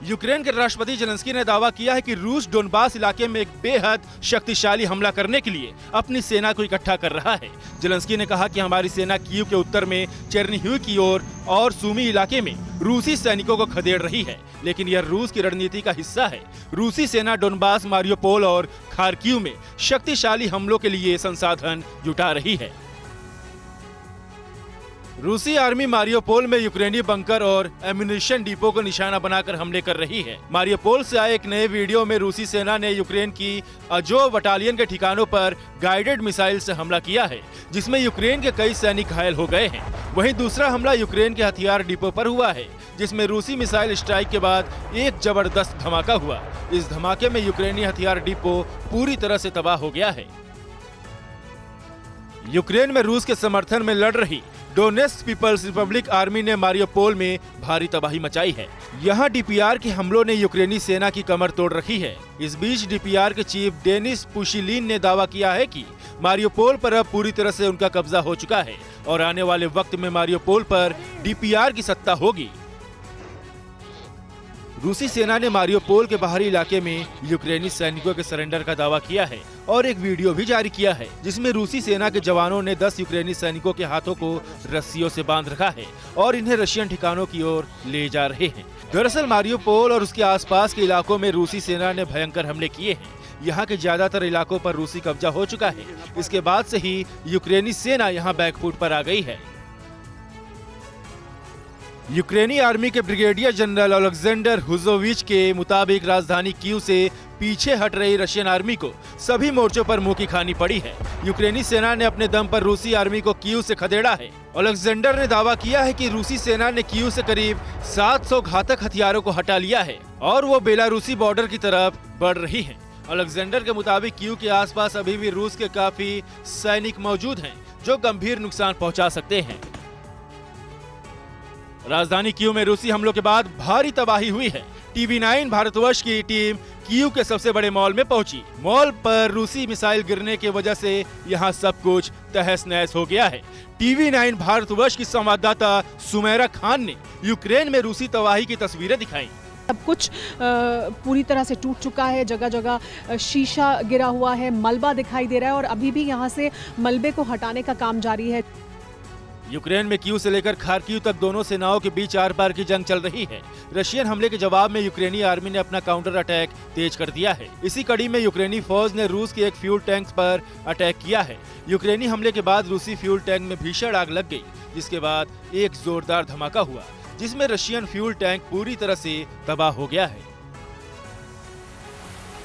Ukraine के राष्ट्रपति Zelensky ने दावा किया है कि रूस डोनबास इलाके में एक बेहद शक्तिशाली हमला करने के लिए अपनी सेना को इकट्ठा कर रहा है। जेलेंस्की ने कहा कि हमारी सेना कीव के उत्तर में चेर्निहिव की ओर और सूमी इलाके में रूसी सैनिकों को खदेड़ रही है, लेकिन यह रूस की रणनीति का हिस्सा है। रूसी सेना डोनबास, मारियोपोल और खार्किव में शक्तिशाली हमलों के लिए संसाधन जुटा रही है। रूसी आर्मी मारियोपोल में यूक्रेनी बंकर और एम्यूनिशन डिपो को निशाना बनाकर हमले कर रही है। मारियोपोल से आए एक नए वीडियो में रूसी सेना ने यूक्रेन की अजोव बटालियन के ठिकानों पर गाइडेड मिसाइल से हमला किया है, जिसमें यूक्रेन के कई सैनिक घायल हो गए हैं। वहीं दूसरा हमला यूक्रेन के हथियार डिपो पर हुआ है, जिसमें रूसी मिसाइल स्ट्राइक के बाद एक जबरदस्त धमाका हुआ। इस धमाके में यूक्रेनी हथियार डिपो पूरी तरह से तबाह हो गया है। यूक्रेन में रूस के समर्थन में लड़ रही डोनेट्स्क पीपल्स रिपब्लिक आर्मी ने मारियोपोल में भारी तबाही मचाई है। यहाँ डीपीआर के हमलों ने यूक्रेनी सेना की कमर तोड़ रखी है। इस बीच डीपीआर के चीफ डेनिस पुशिलीन ने दावा किया है कि मारियोपोल पर अब पूरी तरह से उनका कब्जा हो चुका है और आने वाले वक्त में मारियोपोल पर डीपीआर की सत्ता होगी। रूसी सेना ने मारियोपोल के बाहरी इलाके में यूक्रेनी सैनिकों के सरेंडर का दावा किया है और एक वीडियो भी जारी किया है, जिसमें रूसी सेना के जवानों ने 10 यूक्रेनी सैनिकों के हाथों को रस्सियों से बांध रखा है और इन्हें रशियन ठिकानों की ओर ले जा रहे हैं। दरअसल मारियोपोल और उसके आसपास के इलाकों में रूसी सेना ने भयंकर हमले किए हैं। यहाँ के ज्यादातर इलाकों पर रूसी कब्जा हो चुका है। इसके बाद से ही यूक्रेनी सेना यहाँ बैकफुट पर आ गई है। यूक्रेनी आर्मी के ब्रिगेडियर जनरल ओलेक्जेंडर हुजोविच के मुताबिक राजधानी कीव से पीछे हट रही रशियन आर्मी को सभी मोर्चों पर मुंह की खानी पड़ी है। यूक्रेनी सेना ने अपने दम पर रूसी आर्मी को कीव से खदेड़ा है। ओलेक्जेंडर ने दावा किया है कि रूसी सेना ने कीव से करीब 700 घातक हथियारों को हटा लिया है और वो बेलारूसी बॉर्डर की तरफ बढ़ रही है। ओलेक्जेंडर के मुताबिक कीव के आसपास अभी भी रूस के काफी सैनिक मौजूद हैं, जो गंभीर नुकसान पहुंचा सकते हैं। राजधानी कीव में रूसी हमलों के बाद भारी तबाही हुई है। टीवी9 भारतवर्ष की टीम कीव के सबसे बड़े मॉल में पहुंची। मॉल पर रूसी मिसाइल गिरने की वजह से यहां सब कुछ तहस नहस हो गया है। टीवी9 भारतवर्ष की संवाददाता सुमेरा खान ने यूक्रेन में रूसी तबाही की तस्वीरें दिखाई। सब कुछ पूरी तरह से टूट चुका है, जगह जगह शीशा गिरा हुआ है, मलबा दिखाई दे रहा है और अभी भी यहाँ से मलबे को हटाने का काम जारी है। यूक्रेन में कीव से लेकर खार्किव तक दोनों सेनाओं के बीच आर पार की जंग चल रही है। रशियन हमले के जवाब में यूक्रेनी आर्मी ने अपना काउंटर अटैक तेज कर दिया है। इसी कड़ी में यूक्रेनी फौज ने रूस के एक फ्यूल टैंक पर अटैक किया है। यूक्रेनी हमले के बाद रूसी फ्यूल टैंक में भीषण आग लग गई, जिसके बाद एक जोरदार धमाका हुआ, जिसमें रशियन फ्यूल टैंक पूरी तरह से तबाह हो गया है।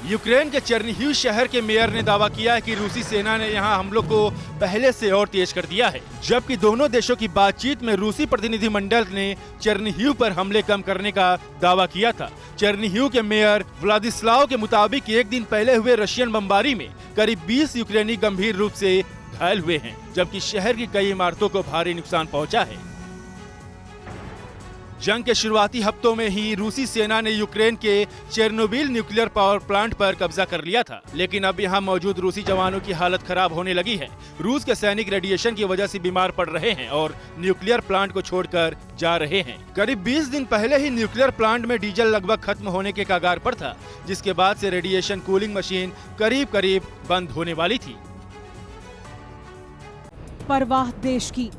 यूक्रेन के चेर्निहिव शहर के मेयर ने दावा किया है कि रूसी सेना ने यहां हमलों को पहले से और तेज कर दिया है, जबकि दोनों देशों की बातचीत में रूसी प्रतिनिधिमंडल ने चेर्निहिव पर हमले कम करने का दावा किया था। चेर्निहिव के मेयर व्लादिस्लाव के मुताबिक एक दिन पहले हुए रशियन बमबारी में करीब 20 यूक्रेनी गंभीर रूप से घायल हुए हैं, जबकि शहर की कई इमारतों को भारी नुकसान पहुंचा है। जंग के शुरुआती हफ्तों में ही रूसी सेना ने यूक्रेन के चेर्नोबिल न्यूक्लियर पावर प्लांट पर कब्जा कर लिया था, लेकिन अब यहां मौजूद रूसी जवानों की हालत खराब होने लगी है। रूस के सैनिक रेडिएशन की वजह से बीमार पड़ रहे हैं और न्यूक्लियर प्लांट को छोड़कर जा रहे हैं। करीब 20 दिन पहले ही न्यूक्लियर प्लांट में डीजल लगभग खत्म होने के कगार पर था, जिसके बाद से रेडिएशन कूलिंग मशीन करीब बंद होने वाली थी। परवाह देश की,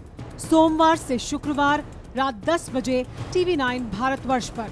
सोमवार से शुक्रवार रात 10 बजे टीवी9 भारतवर्ष पर।